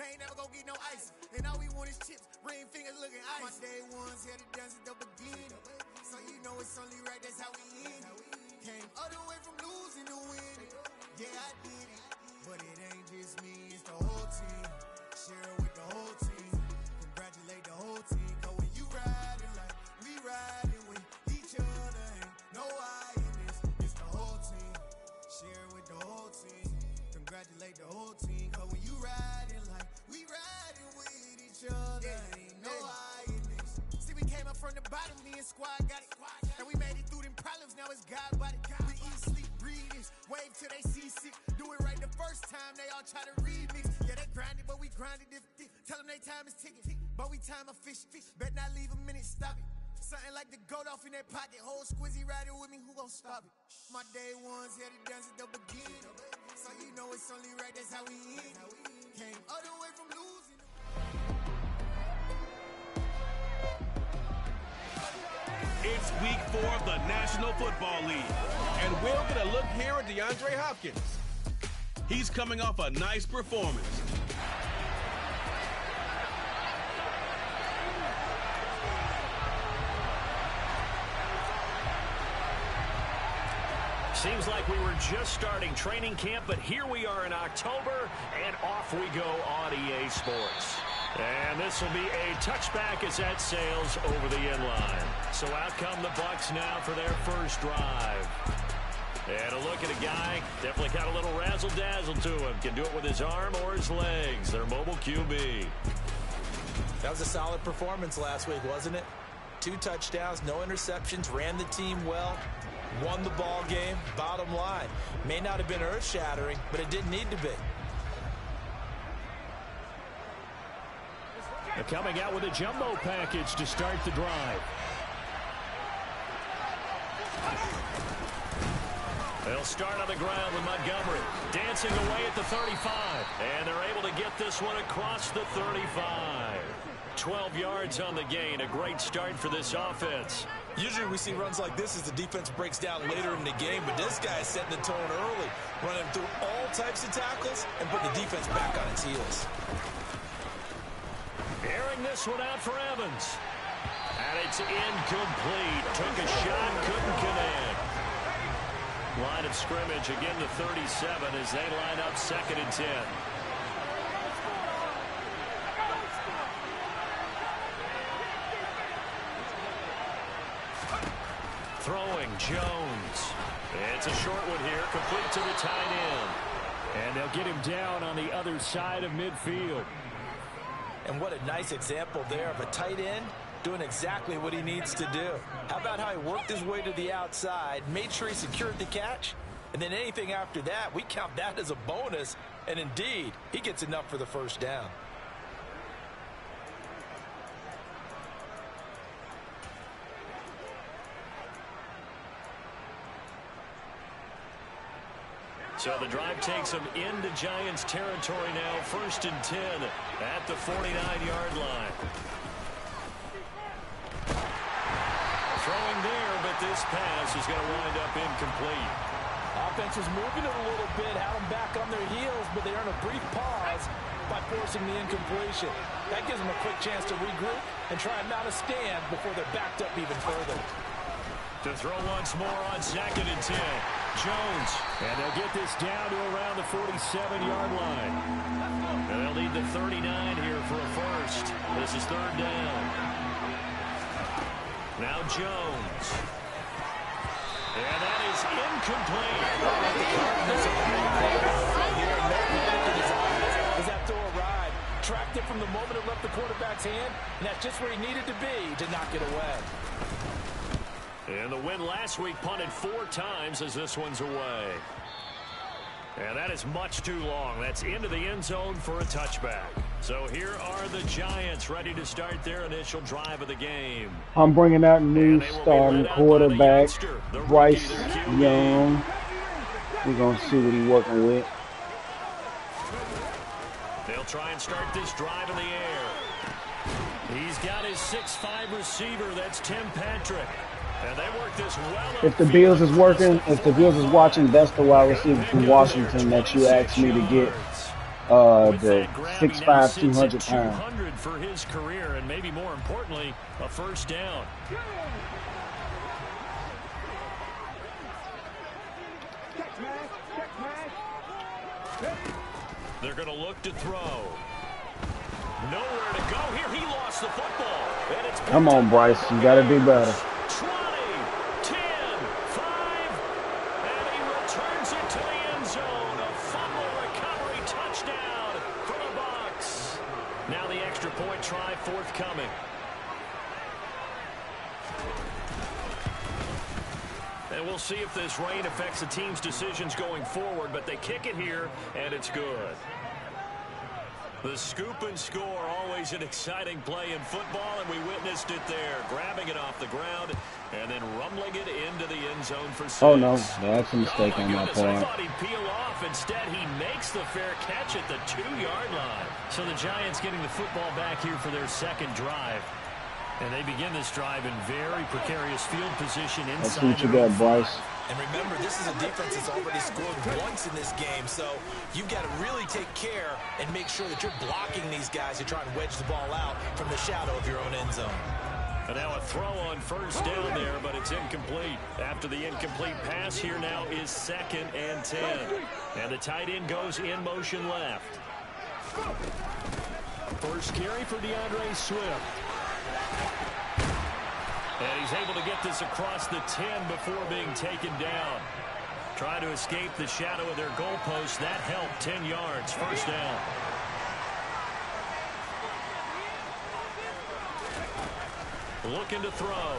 ain't never gonna get no ice. And all we want is chips, ring fingers looking ice. My day ones had to dance at the beginning. So you know it's only right, that's how we end it. Came all the way from losing to winning. Yeah, I did it. But it ain't just me, it's the whole team. Share it with the whole team. Congratulate the whole team. Cause when you riding like we riding with each other, ain't no I in this. It's the whole team. Share it with the whole team. Congratulate the whole team. Cause when you riding like we riding with each other, ain't no I in this. See, we came up from the bottom, me and squad got it. And we made it through them problems, now it's God body. We eat, sleep, breathe this. Wave till they see sick. Do it right the first time, they all try to remix. Yeah, they grinded, but we grinded it. Tell them they time is ticking, but we time a fish. Bet not leave a minute, stop it. Something like the goat off in that pocket. Whole squizzy riding with me, who gon' stop it? My day ones had to dance at the beginning. So you know it's only right, that's how we end it. Came all the way from losing. It's week 4 of the National Football League. And we'll get a look here at DeAndre Hopkins. He's coming off a nice performance. Seems like we were just starting training camp, but here we are in October, and off we go on EA Sports. And this will be a touchback as that sails over the end line. So out come the Bucs now for their first drive. And a look at a guy, definitely got a little razzle-dazzle to him. Can do it with his arm or his legs. Their mobile QB. That was a solid performance last week, wasn't it? 2 touchdowns, no interceptions, ran the team well, won the ball game. Bottom line, may not have been earth-shattering, but it didn't need to be. They're coming out with a jumbo package to start the drive. They'll start on the ground with Montgomery dancing away at the 35. And they're able to get this one across the 35. 12 yards on the gain. A great start for this offense. Usually we see runs like this as the defense breaks down later in the game, but this guy is setting the tone early, running through all types of tackles and putting the defense back on its heels. Airing this one out for Evans. And it's incomplete. Took a shot, couldn't connect. Line of scrimmage, again the 37 as they line up 2nd and 10. Throwing Jones. It's a short one here, complete to the tight end. And they'll get him down on the other side of midfield. And what a nice example there of a tight end doing exactly what he needs to do. How about how he worked his way to the outside, made sure he secured the catch, and then anything after that, we count that as a bonus, and indeed, he gets enough for the first down. So the drive takes them into Giants territory now, 1st and 10 at the 49-yard line. Throwing there, but this pass is going to wind up incomplete. Offense was moving it a little bit, had them back on their heels, but they earn a brief pause by forcing the incompletion. That gives them a quick chance to regroup and try and mount a stand before they're backed up even further. To throw once more on 2nd and 10. Jones. And they'll get this down to around the 47-yard line. And they'll need the 39 here for a first. This is 3rd down. Now Jones. And that is incomplete. As that throw arrived, tracked it from the moment it left the quarterback's hand, and that's just where he needed to be to knock it away. And the win last week punted 4 times as this one's away. And that is much too long. That's into the end zone for a touchback. So here are the Giants ready to start their initial drive of the game. I'm bringing out new starting quarterback, Bryce Young. We're going to see what he's working with. They'll try and start this drive in the air. He's got his 6'5" receiver. That's Tim Patrick. And they work this well. If the Bills is working, if the Bills is watching, that's the wide receiver from Washington that you asked me to get. The 6'5", 200 pounds. 200 for his career, and maybe more importantly, a first down. They're going to look to throw. Nowhere to go here. He lost the football. And it's Come on, Bryce. You got to do better. 20, 10, 5, and he returns it to the end zone. A fumble recovery touchdown for the Bucs. Now the extra point try forthcoming. And we'll see if this rain affects the team's decisions going forward, but they kick it here, and it's good. The scoop and score, always an exciting play in football, and we witnessed it there. Grabbing it off the ground and then rumbling it into the end zone for 6. Oh, no. That's a mistake on my I part. thought he'd peel off. Instead, he makes the fair catch at the 2-yard line. So the Giants getting the football back here for their second drive. And they begin this drive in very precarious field position inside. Let's see what you got, Bryce. And remember, this is a defense that's already scored once in this game, so you've got to really take care and make sure that you're blocking these guys who try and wedge the ball out from the shadow of your own end zone. And now a throw on first down there, but it's incomplete. After the incomplete pass, here now is 2nd and 10. And the tight end goes in motion left. First carry for DeAndre Swift. And he's able to get this across the 10 before being taken down. Trying to escape the shadow of their goalpost. That helped. 10 yards. First down. Looking to throw.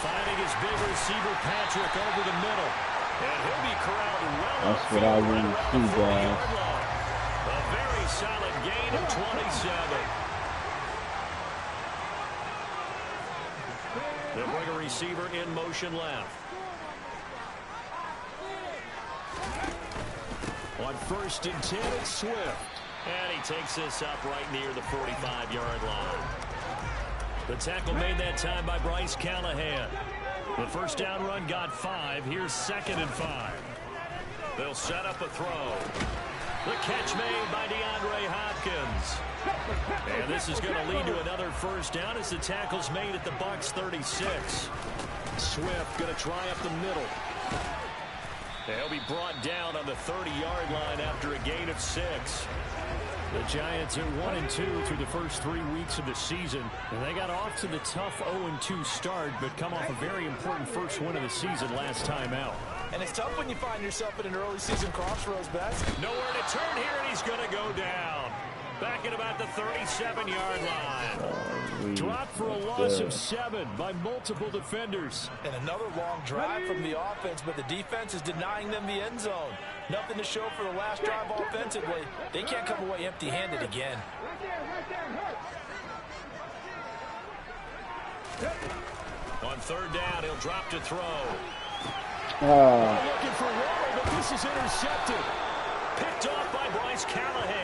Finding his big receiver, Patrick, over the middle. And he'll be corralled well. That's what I want to see, guys. A very solid gain of 27. They'll bring a receiver in motion left. On 1st and 10, it's Swift. And he takes this up right near the 45-yard line. The tackle made that time by Bryce Callahan. The first down run got 5. Here's 2nd and 5. They'll set up a throw. The catch made by DeAndre Hopkins. And this is going to lead to another first down as the tackle's made at the Bucs 36. Swift going to try up the middle. They'll be brought down on the 30-yard line after a gain of 6. The Giants are 1-2 through the first 3 weeks of the season. And they got off to the tough 0-2 start, but come off a very important first win of the season last time out. And it's tough when you find yourself in an early season crossroads, Bess. Nowhere to turn here, and he's going to go down. Back at about the 37-yard line. Dropped for a loss of 7 by multiple defenders. And another long drive from the offense, but the defense is denying them the end zone. Nothing to show for the last drive offensively. They can't come away empty-handed again. On 3rd down, he'll drop to throw. Oh. Looking for Waddle, but this is intercepted. Picked off by Bryce Callahan.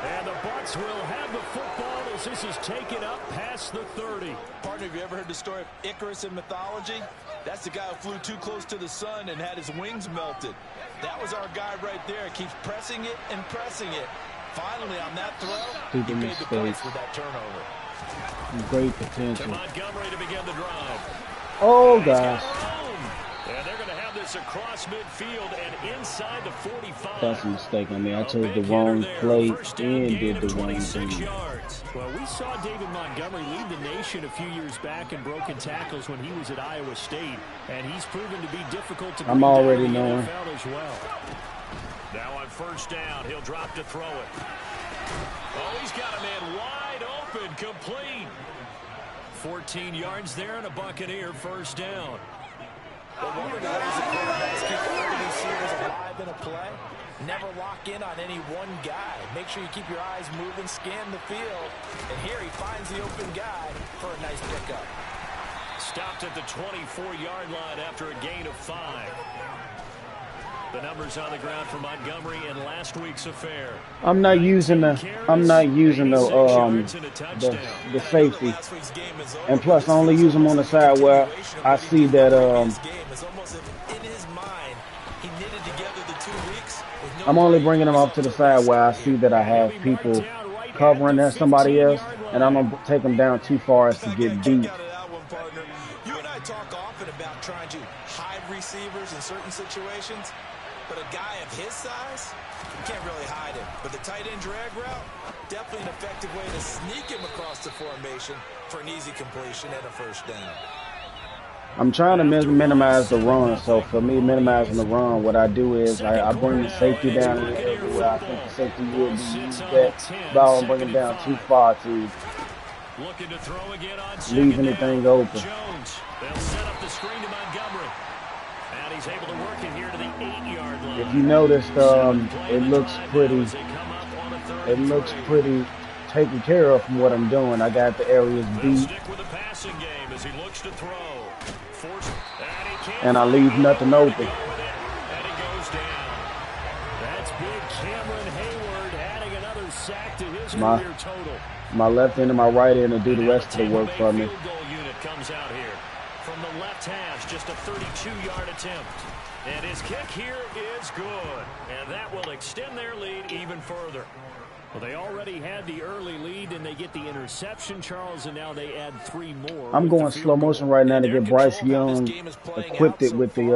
And the Bucs will have the football as this is taken up past the 30. Partner, have you ever heard the story of Icarus in mythology? That's the guy who flew too close to the sun and had his wings melted. That was our guy right there. Keeps pressing it and pressing it. Finally, on that throw, he paid the price with that turnover. Great potential. To Montgomery to begin the drive. Oh, gosh. And they're going to have this across midfield and inside the 45. That's a mistake on me. I chose the wrong play and did the wrong thing. Well, we saw David Montgomery lead the nation a few years back in broken tackles when he was at Iowa State, and he's proven to be difficult to I'm already knowing. as well. Now on 1st down, he'll drop to throw it. Oh, he's got a man wide open, complete. 14 yards there and a Buccaneer first down. But one of the ways the quarterbacks keep all the receivers alive in a play, never lock in on any one guy. Make sure you keep your eyes moving, scan the field. And here he finds the open guy for a nice pickup. Stopped at the 24-yard line after a gain of 5. The numbers on the ground for Montgomery in last week's affair. I'm not using the safety. And plus I only use them on the side where I see that It's almost in his mind he knitted together the 2 weeks with I'm only bringing them off to the side where I see that I have people covering that somebody else, and I don't take them down too far as to get beat. You and I talk often about trying to hide receivers in certain situations, but a guy of his size, you can't really hide him. But the tight end drag route, definitely an effective way to sneak him across the formation for an easy completion and a first down. I'm trying to minimize the run, so for me, minimizing the run, what I do is I bring the safety down in the area where I think the safety will be used at, but I don't bring him down too far to leave anything open. They'll set up the screen to Montgomery. And he's able to work it here to the 8-yard line. If you noticed, it looks pretty taken care of from what I'm doing. I got the areas beat, Stick with the passing game as he looks to throw. and I leave nothing open. And he goes down. That's big Cameron Hayward adding another sack to his career total. My left end and my right end will do the rest of the work for me. Field goal unit comes out here from the left hash, just a 32-yard attempt. And his kick here is good. And that will extend their lead even further. Well, they already had the early lead, and they get the interception, Charles, and now they add 3 more. I'm going slow motion right now to get Bryce Young equipped with the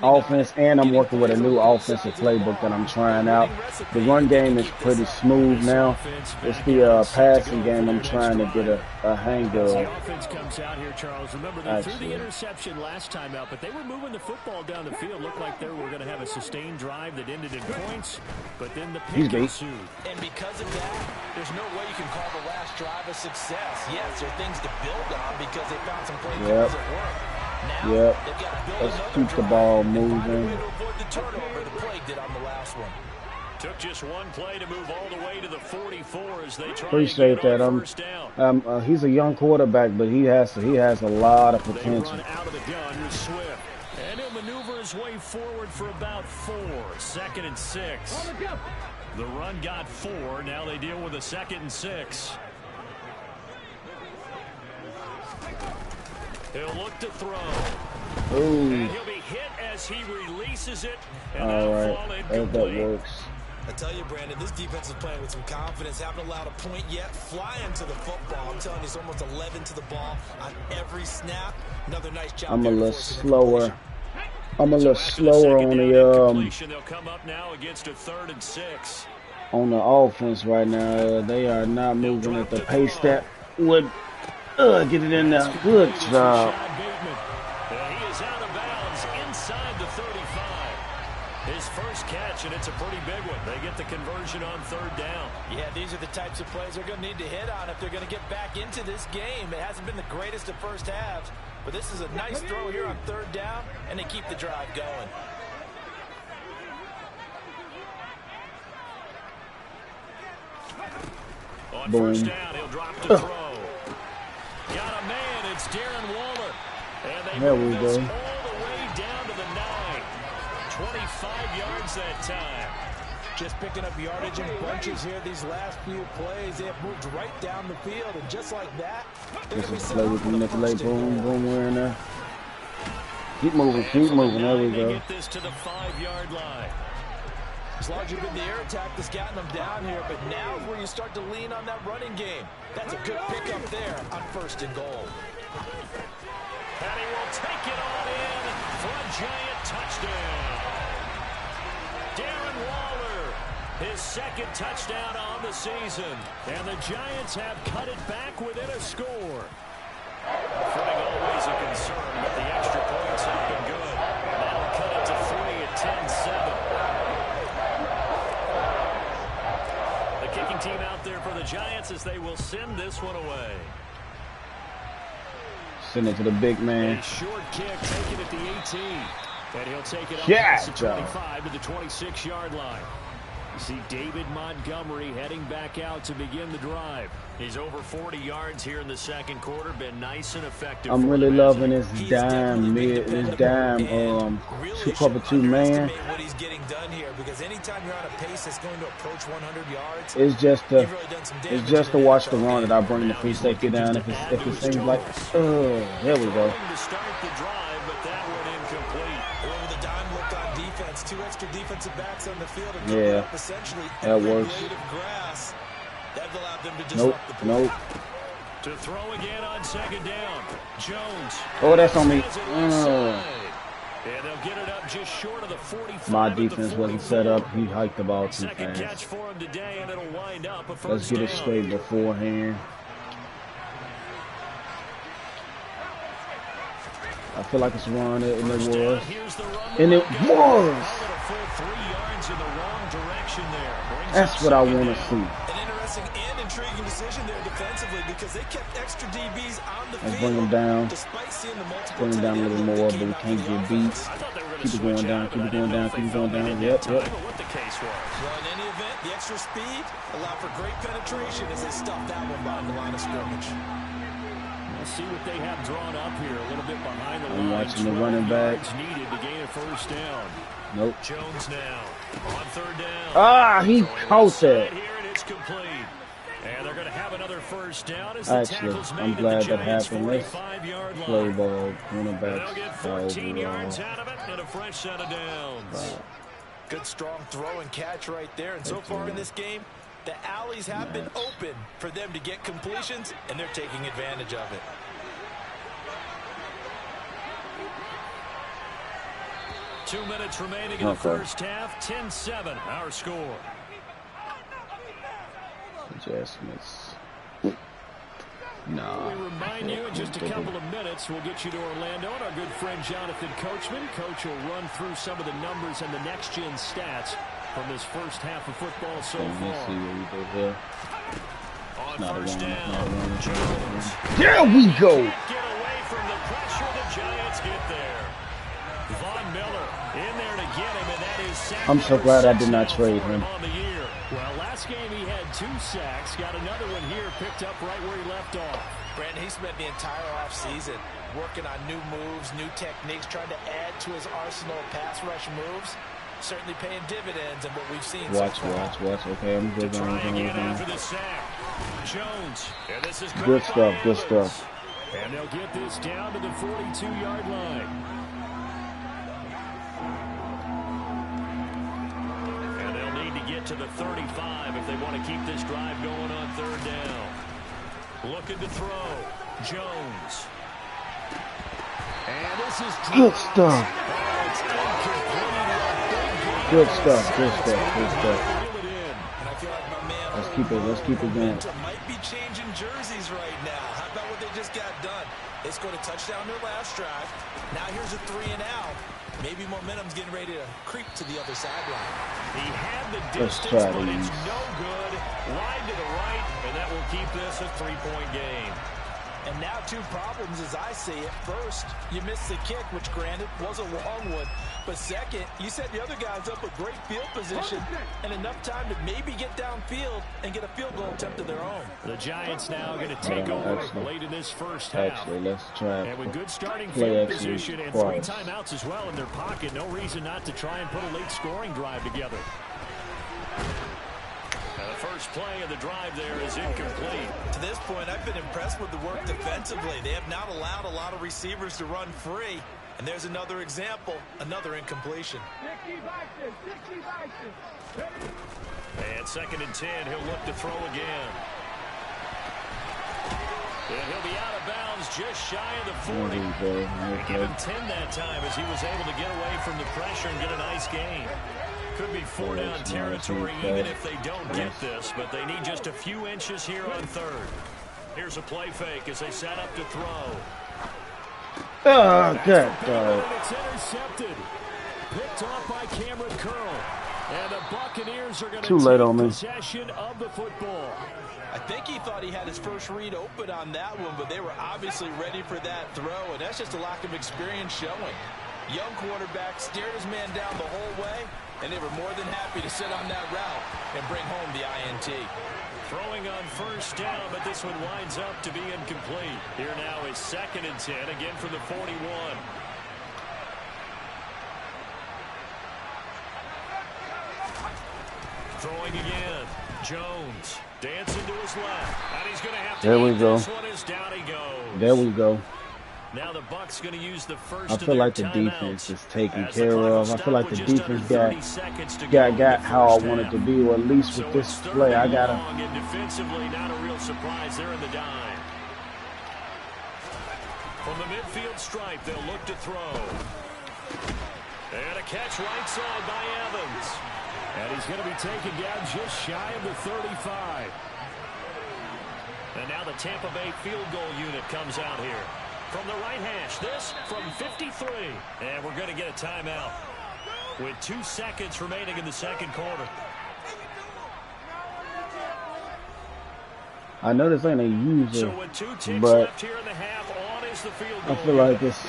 offense, and I'm working with a new offensive playbook that I'm trying out. The run game is pretty smooth now. It's the passing game I'm trying to get a hang of. The offense comes out here, Charles. Remember, they threw the interception last time out, but they were moving the football down the field. Looked like they were going to have a sustained drive that ended in points, but then the pick ensued. And because of that, there's no way you can call the last drive a success. Yes, there are things to build on because they found some play calls at work. Now, they've got to build let's keep the ball moving. to avoid the turnover the play did on the last one. Took just one play to move all the way to the 44 as they try Appreciate to get that. on first down. He's a young quarterback, but he has a lot of potential. They run out of the gun with Swift. And he'll maneuver his way forward for about 4. 2nd and 6. The run got 4. Now they deal with a 2nd and 6. He'll look to throw. Ooh. And he'll be hit as he releases it. And All right. fall I think incomplete. that works. I tell you, Brandon, this defense is playing with some confidence. Haven't allowed a point yet. Flying to the football. I'm telling you, it's almost 11 to the ball on every snap. Another nice job. I'm a little slower. I'm a little slower on the They'll come up now against a 3rd and 6. on the offense right now. They are not moving at the pace that would get it in there. Good job. He is out of bounds inside the 35. His first catch, and it's a pretty big one. They get the conversion on 3rd down. Yeah, these are the types of plays they're going to need to hit on if they're going to get back into this game. It hasn't been the greatest of first halves, but this is a nice throw here on 3rd down, and they keep the drive going. On Boom. first down, he'll drop the throw. Got a man, it's Darren Waller. And they There move we this go. all the way down to the 9. 25 yards that time. Just picking up yardage in bunches here these last few plays. They have moved right down the field, and just like that, This is play with manipulate. Boom, boom, we're in there. Keep moving, keep moving. There we go. Get this to the 5-yard line. It's largely been the air attack that's gotten them down here, but now is where you start to lean on that running game. That's a good pickup there on 1st and goal. And he will take it on in for a giant touchdown. Darren Waller, his 2nd touchdown on the season. And the Giants have cut it back within a score. Footing always a concern, but the extra points have been good. That'll cut it to 3 at 10-7. The kicking team out there for the Giants as they will send this one away. Send it to the big man. A short kick taken at the 18. And he'll take it up Yeah, past the 25 to the 26-yard line. You see David Montgomery heading back out to begin the drive. He's over 40 yards here in the 2nd quarter. Been nice and effective. I'm really loving his dime mid, his dime cover two man. What he's getting done here, because anytime you're on a pace that's going to approach 100 yards, It's just to watch the run that I bring the free safety down. If it seems like, there we go. To start the drive, but that one incomplete. well, the dime looked on defense too 2 extra defensive backs on the field and yeah, up essentially that works. blade of grass. That allowed them to Nope, disrupt the play. nope. To throw again on 2nd down. Jones. Oh, that's on me. And they'll get it up just short of the 45. My defense wasn't set up. He hiked the ball too Second fast. catch for him today, and it'll wind up a first Let's get it down. straight beforehand. I feel like it's run, and it was. And it was. That's what I want to see. An interesting and intriguing decision there defensively because they kept extra DBs on the Let's field. bring them down. Despite seeing the multiple Bring it down a little more, but we can't get beat. Keep it going down, keep it going down, keep it going down. Yep, yep. What the case was. Well, in any event, the extra speed allowed for great penetration as they stuffed that one behind the line of scrimmage. We'll see what they have drawn up here. A little bit behind the I'm line. watching the running back. Needed to gain a first down. Nope. Jones now on 3rd down. Ah, he caught that. Here and it's complete. And they're going to have another first down as Actually, I'm glad that happened. Let's play ball, cornerback, they'll get 14 yards out of it and a fresh set of downs. Good strong throw and catch right there. And so far in this game, the alleys have been open for them to get completions, and they're taking advantage of it. Two minutes remaining in the first half. 10-7, our score. Adjustments. No. We remind you in just a couple of minutes, we'll get you to Orlando and our good friend Jonathan Coachman. Coach will run through some of the numbers and the next-gen stats from this first half of football so far. See what we do here. On Not first a down, Jones. There we go. Get away from the pressure. The Giants get there. Von Miller in there to get him, and that is sack I'm so number glad I 6 did not now trade for him. On the year. Well, last game he had 2 sacks. Got another one here, picked up right where he left off. Brandon, he spent the entire offseason working on new moves, new techniques, trying to add to his arsenal of pass rush moves. Certainly paying dividends in what we've seen Watch. so far. Okay, I'm good. Try again after the sack. Jones. And this is Good stuff, good stuff. And they'll get this down to the 42-yard line. And they'll need to get to the 35 if they want to keep this drive going on 3rd down. Looking to throw. Jones. And this is Good stuff. it's incomplete. Good stuff. Good stuff. Good stuff. And I feel like my man Let's keep it going. might be changing jerseys right now. How about what they just got done? They scored a touchdown their last drive. Now here's a 3 and out. Maybe momentum's getting ready to creep to the other sideline. He had the Let's distance, try but these. it's no good. Wide to the right, and that will keep this a 3-point game. And now 2 problems as I see it. First, you missed the kick, which granted was a long one. But second, you set the other guys up with great field position and enough time to maybe get downfield and get a field goal attempt of their own. The Giants now going to take over late in this first half. Actually, let's try. And with good starting Play field action position and 3 twice. timeouts as well in their pocket, no reason not to try and put a late scoring drive together. And the first play of the drive there is incomplete. To this point, I've been impressed with the work defensively. They have not allowed a lot of receivers to run free. And there's another example, another incompletion. And 2nd and 10, he'll look to throw again. And he'll be out of bounds just shy of the 40. They give him 10 that time as he was able to get away from the pressure and get a nice gain. Could be 4-down territory even if they don't get this, but they need just a few inches here on 3rd. Here's a play fake as they set up to throw. Oh, good. It's intercepted. Picked off by Cameron Curl. And the Buccaneers are going to take possession of the football. I think he thought he had his first read open on that one, but they were obviously ready for that throw, and that's just a lack of experience showing. Young quarterback stared his man down the whole way, and they were more than happy to sit on that route and bring home the INT. Throwing on first down, but this one winds up to be incomplete. Here now is 2nd and 10, again from the 41. Throwing again. Jones dancing to his left. And he's going to have to There we go. This one is down he goes. There we go. Now the Bucs going to use the first. I feel like the defense is taken care of. I feel like the defense got how I want it to be, or at least with this play, I gotta. And defensively, not a real surprise there in the dime. From the midfield stripe, they'll look to throw. And a catch right side by Evans. And he's going to be taken down just shy of the 35. And now the Tampa Bay field goal unit comes out here. From the right hash, this from 53. And we're going to get a timeout with 2 seconds remaining in the second quarter. I know this ain't a user, So with 2 ticks but left here in the half, on is the field goal. I feel like it's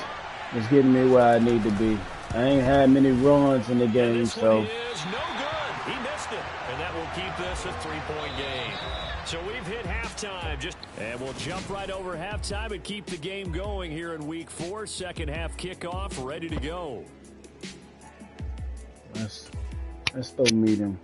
getting me where I need to be. I ain't had many runs in the game, This so one is no good. He missed it. And that will keep this a 3-point game. So we've hit halftime. And we'll jump right over halftime and keep the game going here in week 4. Second half kickoff, ready to go. let's throw medium,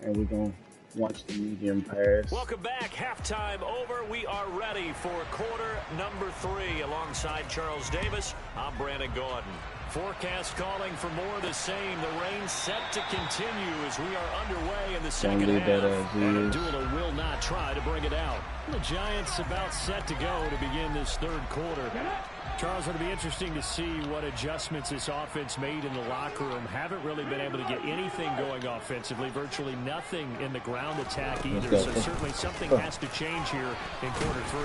and we're gonna watch the medium pass. Welcome back. Halftime over. We are ready for quarter number 3. Alongside Charles Davis, I'm Brandon Gordon. Forecast calling for more of the same. The rain set to continue as we are underway in the second half. And Abdullah will not try to bring it out. The Giants about set to go to begin this third quarter. Charles, it'll be interesting to see what adjustments this offense made in the locker room. Haven't really been able to get anything going offensively. Virtually nothing in the ground attack either. So certainly something has to change here in quarter 3.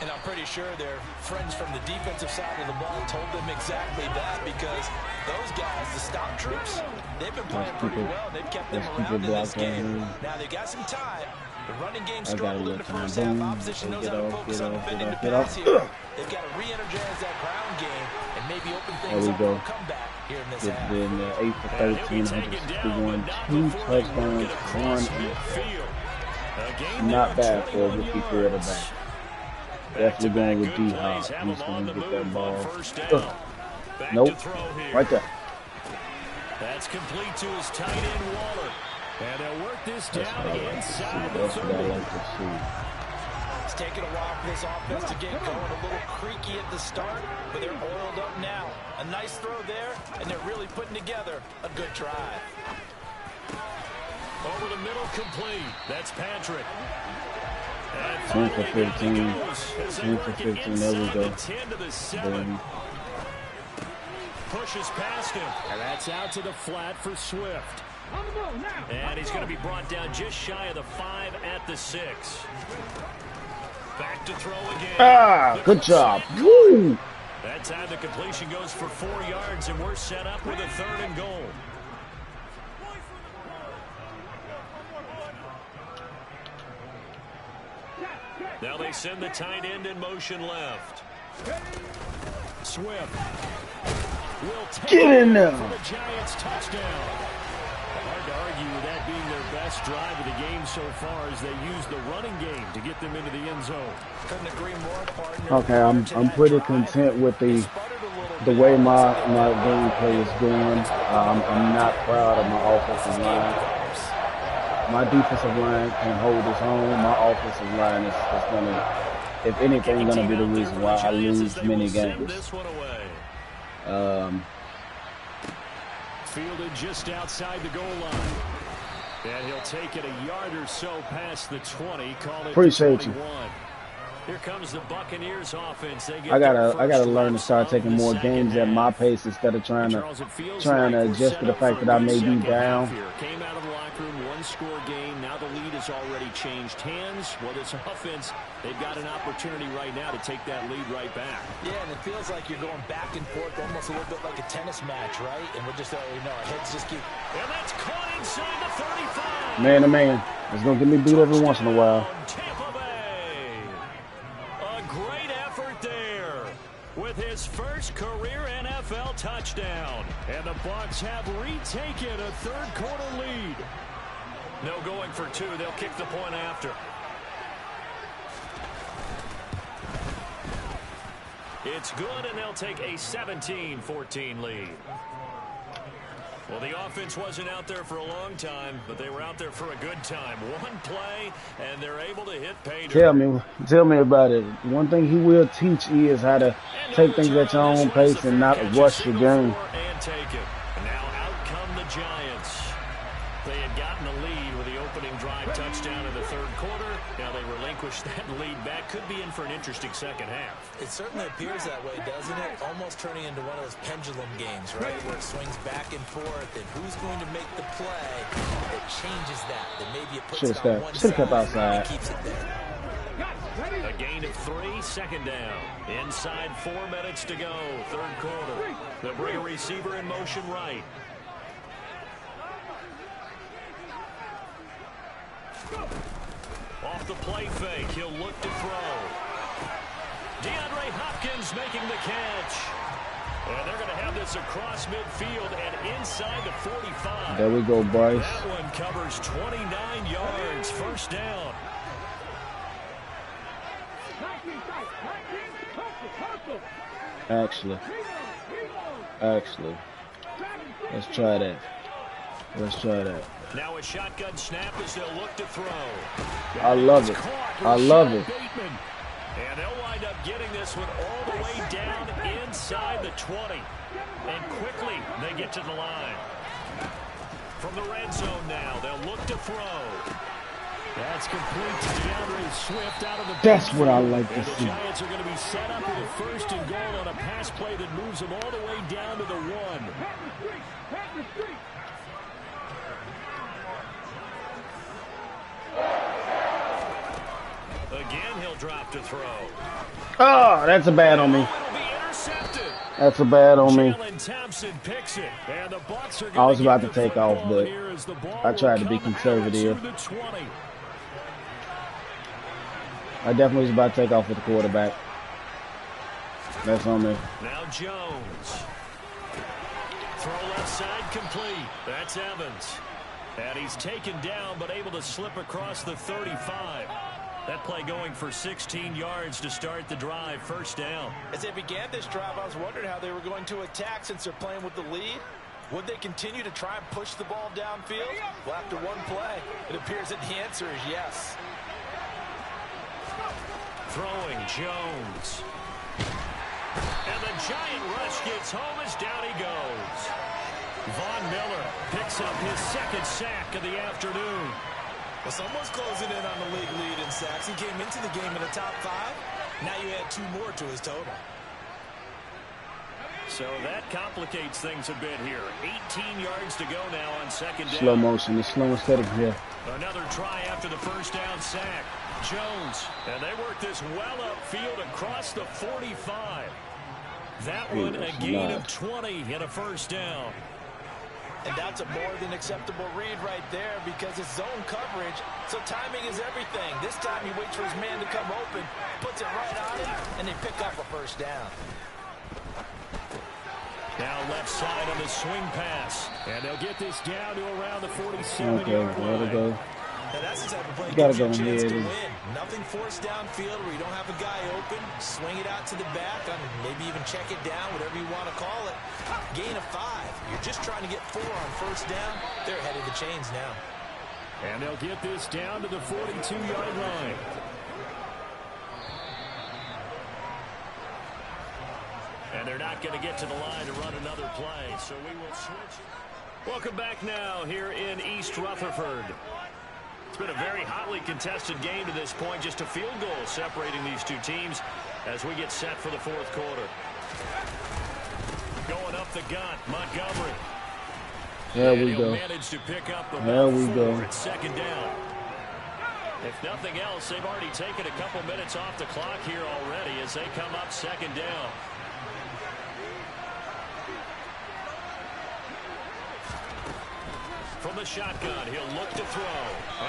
And I'm pretty sure their friends from the defensive side of the ball told them exactly that, because those guys, the stop troops, they've been playing pretty well. They've kept them around in this game. Now they've got some time. The running game struggled in the first half. Opposition knows how to focus on defending the pass here. They've got to re-energize that ground game and maybe open things up for a comeback here in this half. Been 8 for 13, 161, 2 touchdowns, 1 not bad for a rookie quarterback. Definitely going with D-Hop. He's going to get that ball. Nope. Right there. That's complete to his tight end, Waller. And they'll work this down inside the 30. It's taken a while for this offense to get going. A little creaky at the start, but they're oiled up now. A nice throw there, and they're really putting together a good drive. Over the middle, complete. That's Patrick. 10 for 15. 10 for 15. There we go. Boom. Pushes past him. And that's out to the flat for Swift. And he's going to be brought down just shy of the 5 at the 6. Back to throw again. Ah, good job. Woo! That time the completion goes for 4 yards, and we're set up with a 3rd and goal. Now they send the tight end in motion left. Swift will take Get in there. for the Giants touchdown. Hard to argue with that being their best drive of the game so far, as they use the running game to get them into the end zone. Couldn't agree more, partner. Okay, I'm pretty content with the way my gameplay is going. I'm not proud of my offensive line. My defensive line can hold its own. My offensive line is going to, if anything, going to be the reason why I lose many games. Fielded just outside the goal line. And he'll take it a yard or so past the 20. Call it Appreciate 21. you. Here comes the Buccaneers offense. I gotta learn to start taking more games at my pace instead of trying to adjust to the fact that I may be down. Came out of the locker room, 1-score game. Now the lead has already changed hands. Well, this offense, they've got an opportunity right now to take that lead right back. Yeah, and it feels like you're going back and forth, almost a little bit like a tennis match, right? And we're just, our heads just keep. And that's caught inside the 35. Man to man, it's gonna get me beat every once in a while. Tampa Bay. A great effort there with his first career NFL touchdown. And the Bucs have retaken a third quarter lead. No going for 2. They'll kick the point after. It's good, and they'll take a 17-14 lead. Well, the offense wasn't out there for a long time, but they were out there for a good time. One play, and they're able to hit pay dirt. Tell me about it. One thing he will teach is how to take things at your own pace and not rush your game. And take it. And now out come the Giants. They had gotten the lead with the opening drive touchdown in the third quarter. Now they relinquish that lead back. Could be in for an interesting second half. It certainly appears that way, doesn't it? Almost turning into one of those pendulum games, right? Where it swings back and forth, and who's going to make the play that changes that? That maybe it puts it on one side and keeps it there. A gain of 3, second down. Inside 4 minutes to go, third quarter. They'll bring a receiver in motion right. Off the play fake, he'll look to throw. DeAndre Hopkins making the catch. And they're going to have this across midfield and inside the 45. There we go, Bryce. That one covers 29 yards, first down. Actually, let's try that. Now a shotgun snap as they'll look to throw. I love it. And they'll wind up getting this one all the way down inside the 20. And quickly they get to the line. From the red zone now, they'll look to throw. That's complete to DeAndre Swift out of the That's what I like to see. The Giants are going to be set up with a first and goal on a pass play that moves them all the way down to the 1. Again, he'll drop to throw. Oh, that's a bad on me. That's a bad on me. I was about to take off, but I tried to be conservative. I definitely was about to take off with the quarterback. That's on me. Now Jones. Throw left side complete. That's Evans. And he's taken down, but able to slip across the 35. That play going for 16 yards to start the drive. First down. As they began this drive, I was wondering how they were going to attack since they're playing with the lead. Would they continue to try and push the ball downfield? Well, after one play, it appears that the answer is yes. Throwing Jones. And the giant rush gets home as down he goes. Von Miller picks up his second sack of the afternoon. Well, someone's closing in on the league lead in sacks. He came into the game in the top 5. Now you add 2 more to his total. So that complicates things a bit here. 18 yards to go now on second down. Slow motion. It's slow instead of here. Another try after the first down sack. Jones. And they work this well upfield across the 45. That one a gain of 20 and a first down. And that's a more than acceptable read right there because it's zone coverage, so timing is everything. This time he waits for his man to come open, puts it right on him, and they pick up a first down. Now left side on the swing pass. And they'll get this down to around the 47-yard line. Go. Now that's the type of play that gives you a chance to win. Nothing forced downfield where you don't have a guy open. Swing it out to the back. Maybe even check it down, whatever you want to call it. Gain of 5. You're just trying to get 4 on first down. They're ahead of the chains now. And they'll get this down to the 42-yard line. And they're not going to get to the line to run another play, so we will switch. Welcome back now here in East Rutherford. It's been a very hotly contested game to this point. Just a field goal separating these two teams as we get set for the fourth quarter. Going up the gut, Montgomery. There we go. Managed to pick up the there we go. At second down. If nothing else, they've already taken a couple minutes off the clock here already as they come up second down. From the shotgun, he'll look to throw.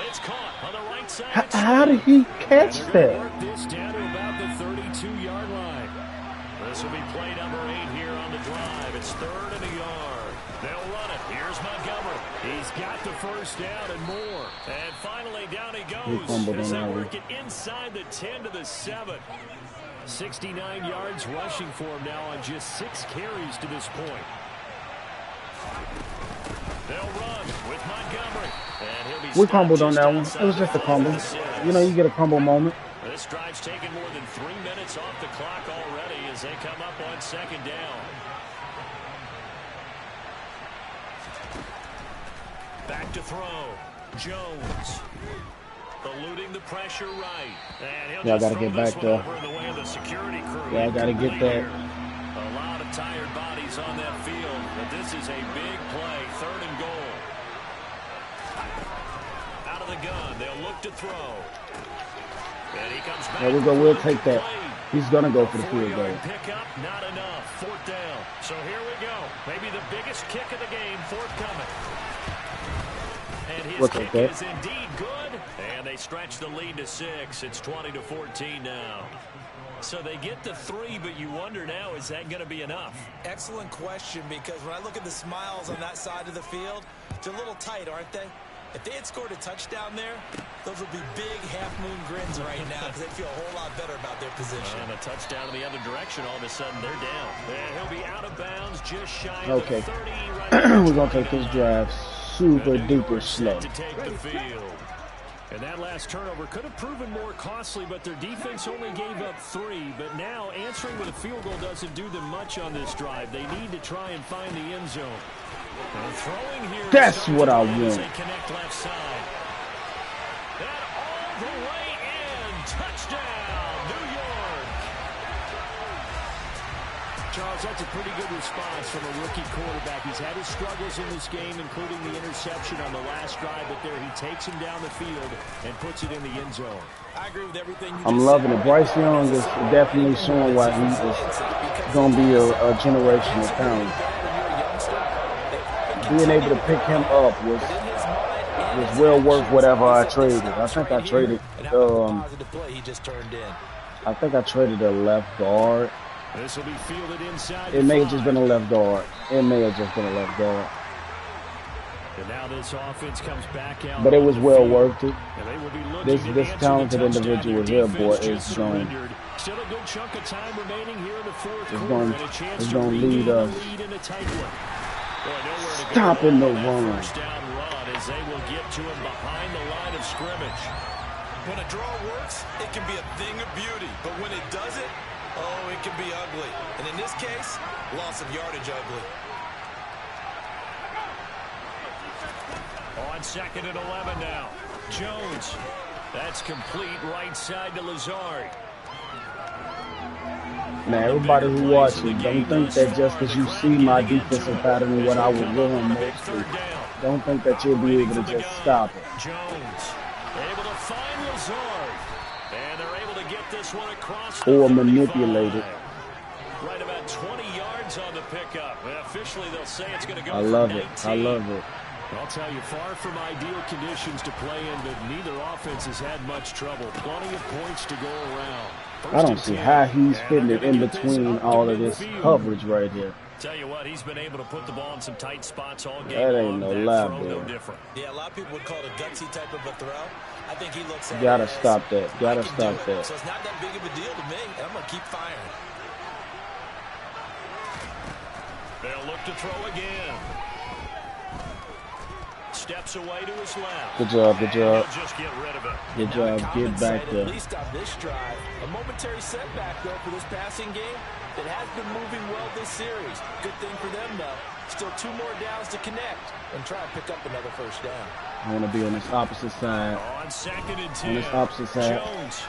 It's caught on the right side. How did he catch that? Work this down to about the 32-yard line. This will be play number 8 here on the drive. It's 3rd and a yard. They'll run it. Here's Montgomery. He's got the first down and more. And finally, down he goes as they work it inside the 10 to the 7. 69 yards rushing for him now on just 6 carries to this point. They'll run with Montgomery. And he'll be We crumbled on that one. outside It was just a the crumble. 46. You know, you get a crumble moment. This drive's taken more than 3 minutes off the clock already as they come up on second down. Back to throw. Jones. Eluding the pressure right. And he'll Yeah, I just gotta throw get back this there. one over in the way of the security crew. Yeah, I gotta get that. A lot of tired bodies on that field, but this is a big play. 3rd and goal. Out of the gun. They'll look to throw. And he comes back. There we go. We'll take that. He's gonna go for the field goal. Pickup, not enough. 4th down. So here we go. Maybe the biggest kick of the game forthcoming. And his kick is indeed good. And they stretch the lead to 6. It's 20-14 now. So they get the 3, but you wonder now, is that going to be enough? Excellent question, because when I look at the smiles on that side of the field, they're a little tight, aren't they? If they had scored a touchdown there, those would be big half-moon grins right now because they feel a whole lot better about their position. And a touchdown in the other direction, all of a sudden they're down. And he'll be out of bounds, just shy of Okay. 30. We're going to take this drive super duper slow. To take the field. And that last turnover could have proven more costly, but their defense only gave up 3. But now answering with a field goal doesn't do them much on this drive. They need to try and find the end zone. And throwing here. That's what I want. They connect left side. And all the way in. Touchdown, New York. Charles, that's a pretty good response from a rookie quarterback. He's had his struggles in this game, including the interception on the last drive, but there he takes him down the field and puts it in the end zone. I agree with everything you I'm just loving said. it. Bryce Young is definitely showing why he is going to be a generational talent. Being able to pick him up was well worth whatever I traded. I think I traded I think I traded a left guard. This will be fielded inside. It may have just been a left guard. It may have just been a left guard. And now this offense comes back out. But it was well worth it. And they will be looking This to talented answer the individual touchdown. here, boy, Your is defense going. just surrendered. Still a good chunk of time remaining here in the 4th It's quarter. going. And a chance It's to going to regain lead the us. lead in a tight one. Boy, nowhere to go Stopping the on that run. first down run as they will get to him behind the line of scrimmage. When a draw works, it can be a thing of beauty. But when it doesn't, oh, it can be ugly. And in this case, loss of yardage ugly. On 2nd and 11 now. Jones. That's complete right side to Lazard. Now, everybody who watching, don't think that just because you see my defensive pattern and what I would run mostly, don't think that you'll be able to just stop it. Jones able to find Lazard. And they're able to get this one across Or the 35. manipulate it. Right about 20 yards on the pickup. And officially they'll say it's going to go I love for it. 19. I love it. I'll tell you, far from ideal conditions to play in, but neither offense has had much trouble. Plenty of points to go around. I don't see how he's fitting it in between all of this coverage right here. Tell you what, he's been able to put the ball in some tight spots all game That ain't long. no That lie, throw, no boy. different. Yeah, a lot of people would call it a gutsy type of a throw. I think he looks at Gotta it as, stop that. Gotta I can stop do it. that. So it's not that big of a deal to me. I'm going to keep firing. They'll look to throw again. Steps away to his left. Good job. Good job. He'll just get rid of it. Good job. Get back At there. least on this drive, a momentary setback, though, for this passing game that has been moving well this series. Good thing for them, though. Still 2 more downs to connect and try and pick up another first down. I want to be on this opposite side. On 2nd and 10. On this opposite side. Jones.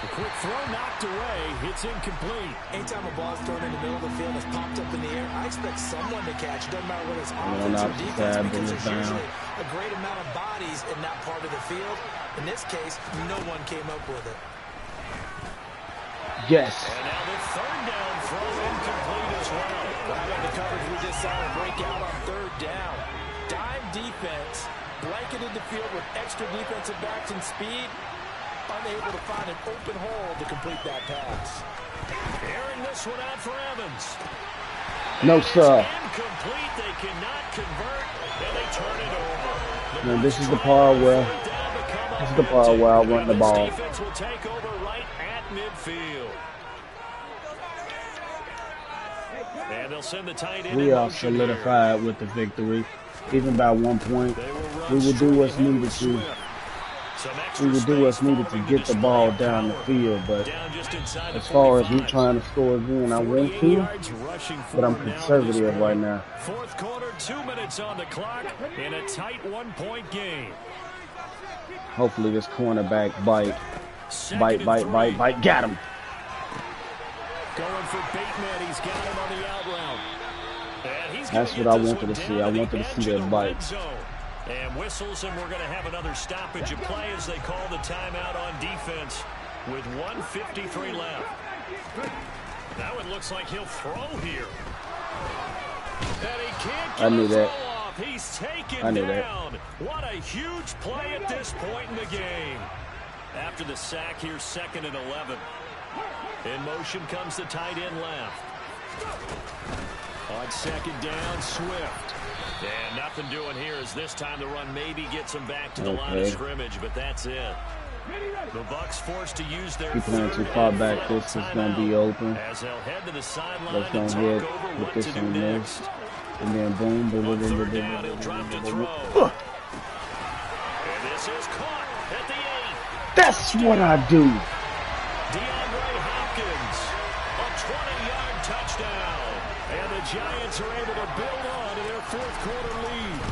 A quick throw knocked away. It's incomplete. Anytime a ball's thrown in the middle of the field that's popped up in the air, I expect someone to catch. Doesn't matter whether it's on the offense or opposite defense, side, because bring it there's down. usually a great amount of bodies in that part of the field. In this case, no one came up with it. Yes. And now the 3rd down throw incomplete as well. How about the coverage we just saw to break out on 3rd down? Dime defense, blanketed the field with extra defensive backs and speed, unable to find an open hole to complete that pass. Airing this one out for Evans. No, sir. Incomplete. They cannot convert, and they turn it over. Now, this is the part where I run the ball. Defense will take over right at midfield. And they'll send the tight end We in are motion here. solidified with the victory. even by 1 point, we will do what's needed to. We will do what's needed to get the ball down the field. But as far as me trying to score again, I want to, but I'm conservative right now. Fourth quarter, 2 minutes on the clock in a tight 1-point game. Hopefully this cornerback bite. Got him. Going for Bateman. He's got him on the out route. That's what I wanted to see. I wanted to see that bite. And whistles, and we're going to have another stoppage of play as they call the timeout on defense with 1:53 left. Now it looks like he'll throw here. And he can't get the throw off. He's taken down. What a huge play at this point in the game. After the sack here, 2nd and 11. In motion comes the tight end left. On 2nd down, Swift. And nothing doing here as this time the run maybe gets him back to the line of scrimmage, but that's it. The Bucs forced to use their playing too far back. This is going to be open. As they'll head to the sideline Let's go ahead with this on this. And then boom, boom, boom, boom, boom, boom. He'll drop to throw. And this is caught at the 8. That's what I do. DeAndre Hopkins, a 20-yard touchdown. And the Giants are able to build on to their 4th quarter lead.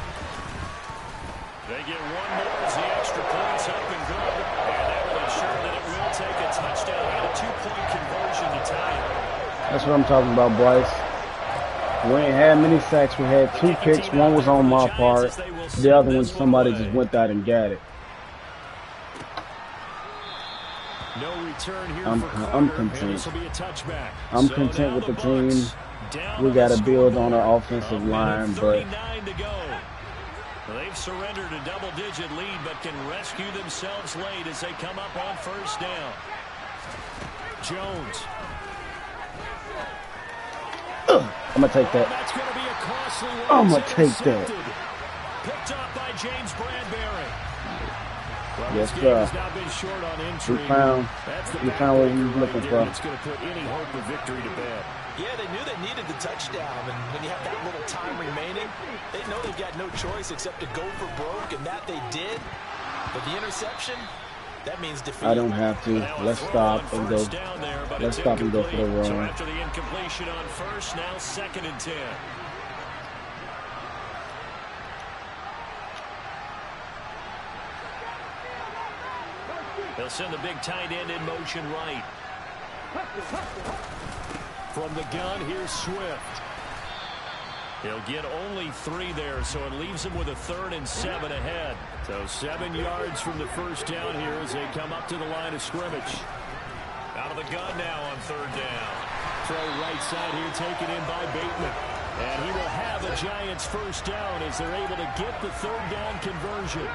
They get one more as the extra points up and good. And that will ensure that it will take a touchdown and a 2-point conversion to tie it. That's what I'm talking about, Bryce. We ain't had many sacks. We had 2 picks. One was on my part. The other one, somebody just went out and got it. No return here I'm content. I'm content with the team. We got to build on our offensive line, but they've surrendered a double-digit lead, but can rescue themselves late as they come up on 1st down. Jones. I'm going to take that. That's going to be a costly one. I'm going to take that. Picked up by James Bradbury. Well, yes, sir. We found what we were looking for. It's going to put any hope of victory to bed. Yeah, they knew they needed the touchdown, and when you have that little time remaining, they know they've got no choice except to go for broke, and that they did. But the interception, that means defeat. I don't have to. Let's stop and go. Let's stop and go for the run. So after the incompletion on 1st, now 2nd and 10. They'll send the big tight end in motion right. From the gun, here's Swift. He'll get only 3 there, so it leaves him with a 3rd and 7 ahead. So 7 yards from the 1st down here as they come up to the line of scrimmage. Out of the gun now on 3rd down. Throw right side here taken in by Bateman. And he will have a Giants 1st down as they're able to get the 3rd down conversion.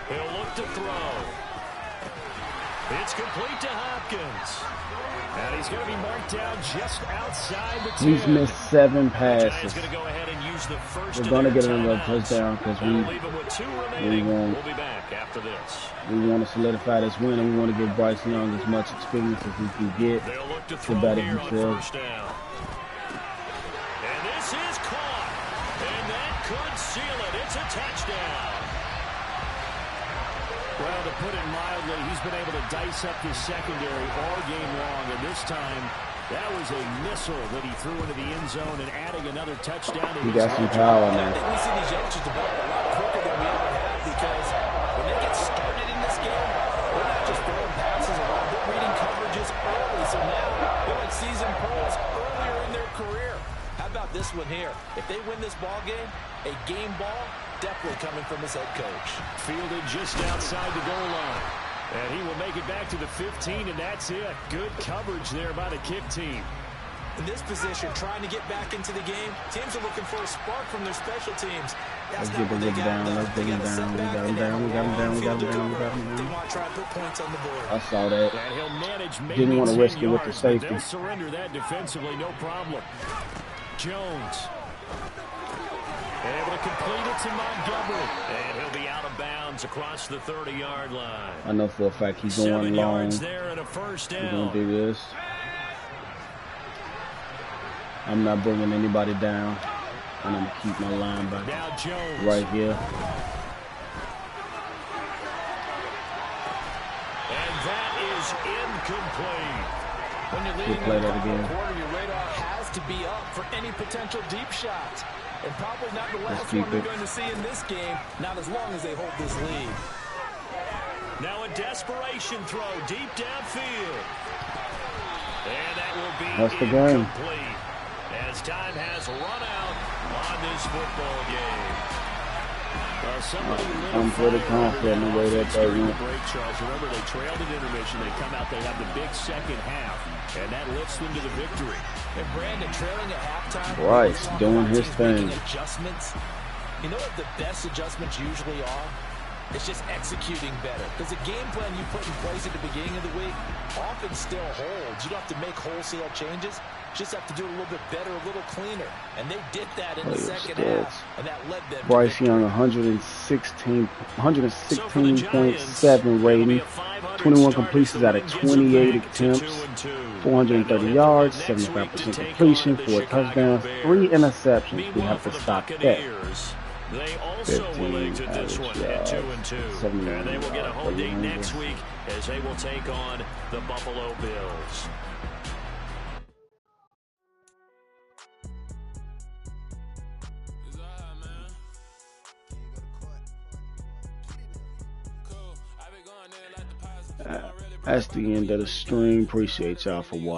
He'll look to throw. It's complete to Hopkins. And he's going to be marked down just outside the 10. He's missed 7 passes. Going to go ahead and use the first. We're going to get another touchdown because we want. We'll be back after this. We want to solidify this win, and we want to give Bryce Young as much experience as we can get to better himself. And this is caught. And that could seal it. It's a touchdown. Well, to put it mildly, he's been able to dice up his secondary all game long, and this time that was a missile that he threw into the end zone and adding another touchdown. He got some power now. I think we see these youngsters develop a lot quicker than we ever have because when they get started in this game, they're not just throwing passes around, they're reading coverages early, so now they're like seasoned pros earlier in their career. How about this one here? If they win this ball game, a game ball, definitely coming from his head coach. Fielded just outside the goal line. And he will make it back to the 15, and that's it. Good coverage there by the kick team. In this position, trying to get back into the game, teams are looking for a spark from their special teams. That's not what they got. Let's get him down. We got him down. We got him down. We got him down. We got him down. They want to try to put points on the board. I saw that. And he'll manage Didn't want to risk it with the safety. They'll surrender that defensively, no problem. Jones. Able to complete it to Montgomery. And he'll be out of bounds across the 30-yard line. I know for a fact he's going long. There and a 1st down. We're going to do this. I'm not bringing anybody down. And I'm going to keep my linebacker right here. And that is incomplete. When you're leading in the final quarter, your radar has to be up for any potential deep shots. And probably not the last one we're going to see in this game, not as long as they hold this lead. Now a desperation throw deep downfield. And that will be incomplete. As time has run out on this football game. I'm pretty confident in the way that they went. Charles, remember they trailed at intermission. They come out, they have the big second half, and that lifts them to the victory. And Brandon trailing at halftime. Bryce doing his thing. Adjustments. You know what the best adjustments usually are? It's just executing better. Because the game plan you put in place at the beginning of the week often still holds. You don't have to make wholesale changes. You just have to do it a little bit better, a little cleaner. And they did that in the second half. And that led them Bryce Young, 116.7 rating, 21 completions out of 28 attempts, 430 yards, 75% completion, 4 touchdowns, 3 interceptions. We have to stop that. They also will exit this one at 2-2. And they will get a home date next week as they will take on the Buffalo Bills. That's the end of the stream. Appreciate y'all for watching.